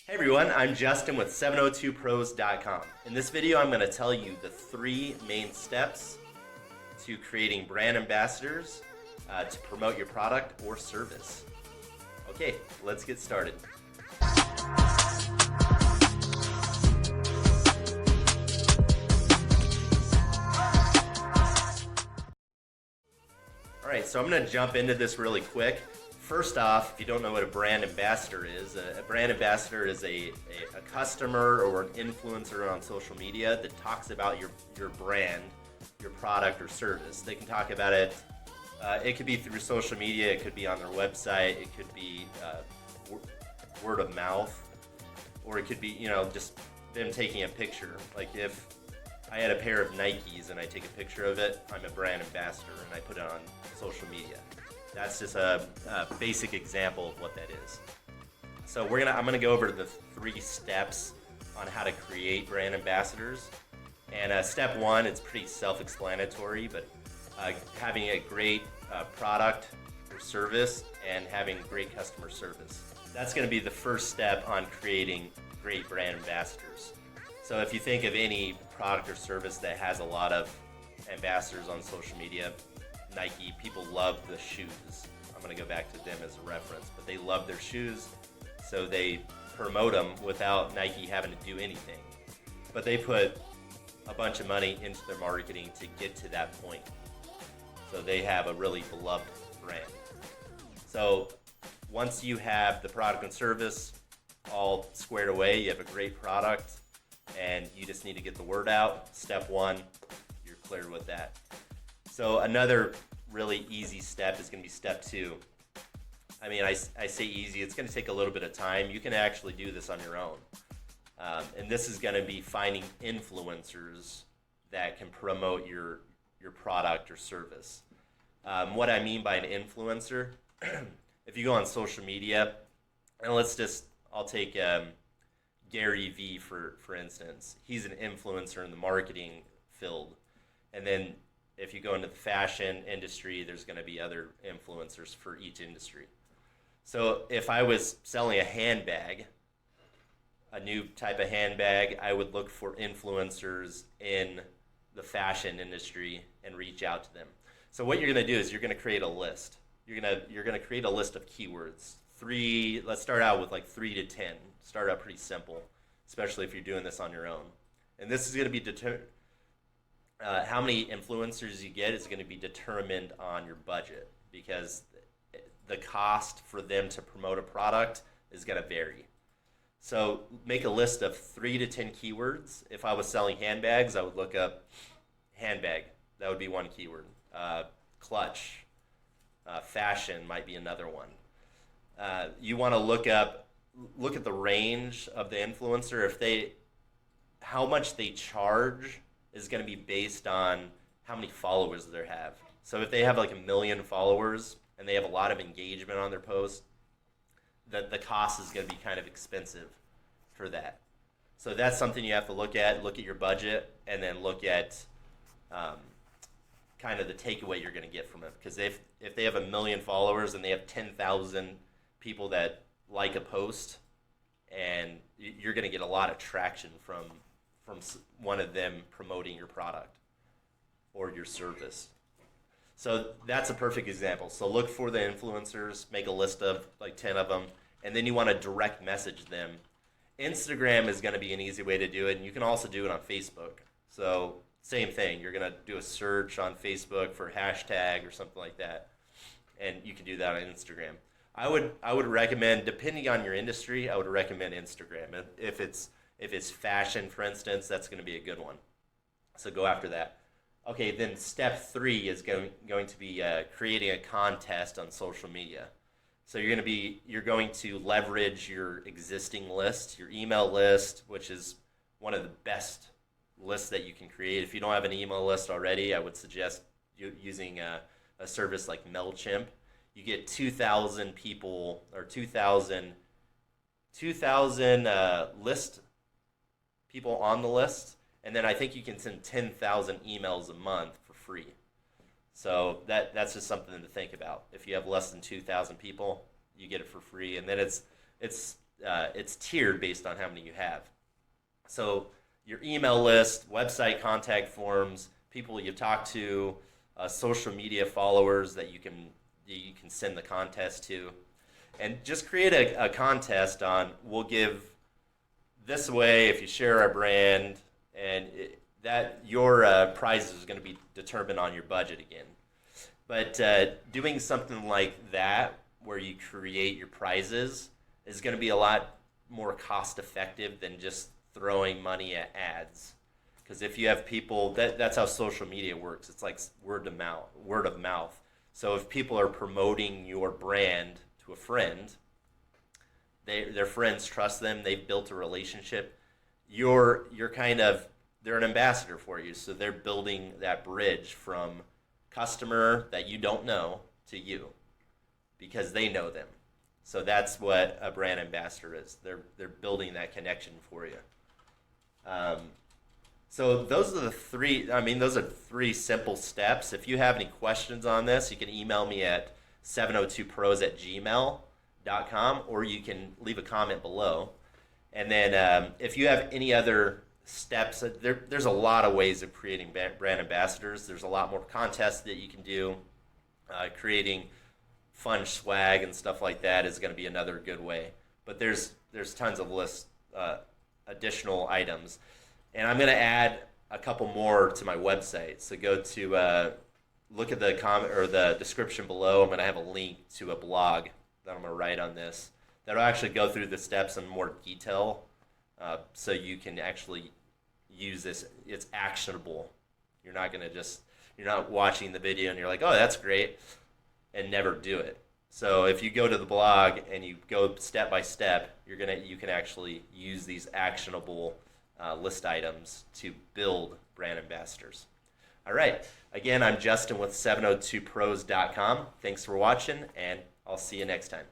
Hey everyone, I'm Justin with 702pros.com. In this video, I'm going to tell you the three main steps to creating brand ambassadors to promote your product or service. Okay, let's get started. All right, so I'm going to jump into this really quick. First off, if you don't know what a brand ambassador is, a brand ambassador is a customer or an influencer on social media that talks about your brand, your product or service. They can talk about it. It could be through social media. It could be on their website. It could be word of mouth, or it could be just them taking a picture. Like if I had a pair of Nikes and I take a picture of it, I'm a brand ambassador and I put it on social media. That's just a basic example of what that is. So I'm gonna go over the three steps on how to create brand ambassadors. And step one, it's pretty self-explanatory, but having a great product or service and having great customer service. That's gonna be the first step on creating great brand ambassadors. So if you think of any product or service that has a lot of ambassadors on social media, Nike, people love the shoes. I'm going to go back to them as a reference, but they love their shoes, so they promote them without Nike having to do anything. But they put a bunch of money into their marketing to get to that point. So they have a really beloved brand. So once you have the product and service all squared away, you have a great product, and you just need to get the word out. Step one, you're clear with that. So another really easy step is going to be step two. I mean, I say easy. It's going to take a little bit of time. You can actually do this on your own. And this is going to be finding influencers that can promote your product or service. What I mean by an influencer, if you go on social media, and I'll take Gary Vee for instance. He's an influencer in the marketing field. And then if you go into the fashion industry, there's going to be other influencers for each industry. So if I was selling a handbag, a new type of handbag, I would look for influencers in the fashion industry and reach out to them. So what you're going to do is you're going to create a list. You're going to create a list of keywords. Let's start out with like 3 to 10. Start out pretty simple, especially if you're doing this on your own. And this is going to be how many influencers you get is going to be determined on your budget, because the cost for them to promote a product is going to vary. So make a list of 3 to 10 keywords. If I was selling handbags, I would look up handbag. That would be one keyword. Clutch. Fashion might be another one. You want to look at the range of the influencer. How much they charge is going to be based on how many followers they have. So if they have like 1 million followers and they have a lot of engagement on their post, the cost is going to be kind of expensive for that. So that's something you have to look at your budget, and then look at kind of the takeaway you're going to get from it. Because if they have 1 million followers and they have 10,000 people that like a post, and you're going to get a lot of traction from one of them promoting your product or your service. So that's a perfect example. So look for the influencers, make a list of like 10 of them, and then you want to direct message them. Instagram is going to be an easy way to do it, and you can also do it on Facebook. So same thing, you're going to do a search on Facebook for hashtag or something like that, and you can do that on Instagram. I would recommend, depending on your industry, I would recommend Instagram. If it's fashion, for instance, that's going to be a good one. So go after that. Okay, then step 3 is going to be creating a contest on social media. So you're going to leverage your existing list, your email list, which is one of the best lists that you can create. If you don't have an email list already, I would suggest using a service like MailChimp. You get 2,000 people or 2,000 list people on the list, and then I think you can send 10,000 emails a month for free. So that's just something to think about. If you have less than 2,000 people, you get it for free, and then it's it's tiered based on how many you have. So your email list, website contact forms, people you've talked to, social media followers that you can send the contest to, and just create a contest on, we'll give this away if you share our brand, and that your prizes is going to be determined on your budget again. But doing something like that, where you create your prizes, is going to be a lot more cost effective than just throwing money at ads. Because if you have people, that's how social media works. It's like word of mouth. Word of mouth. So if people are promoting your brand to a friend, their friends trust them. They've built a relationship. You're kind of, they're an ambassador for you. So they're building that bridge from customer that you don't know to you, because they know them. So that's what a brand ambassador is. They're building that connection for you. So those are three simple steps. If you have any questions on this, you can email me at 702pros@gmail.com, or you can leave a comment below. And then if you have any other steps, there's a lot of ways of creating brand ambassadors. There's a lot more contests that you can do. Creating fun swag and stuff like that is going to be another good way. But there's tons of additional items. And I'm going to add a couple more to my website. So go to look at the comment or the description below. I'm going to have a link to a blog that I'm going to write on this. That'll actually go through the steps in more detail, so you can actually use this. It's actionable. You're not watching the video and you're like, oh, that's great, and never do it. So if you go to the blog and you go step by step, you can actually use these actionable list items to build brand ambassadors. All right. Again, I'm Justin with 702pros.com. Thanks for watching, and I'll see you next time.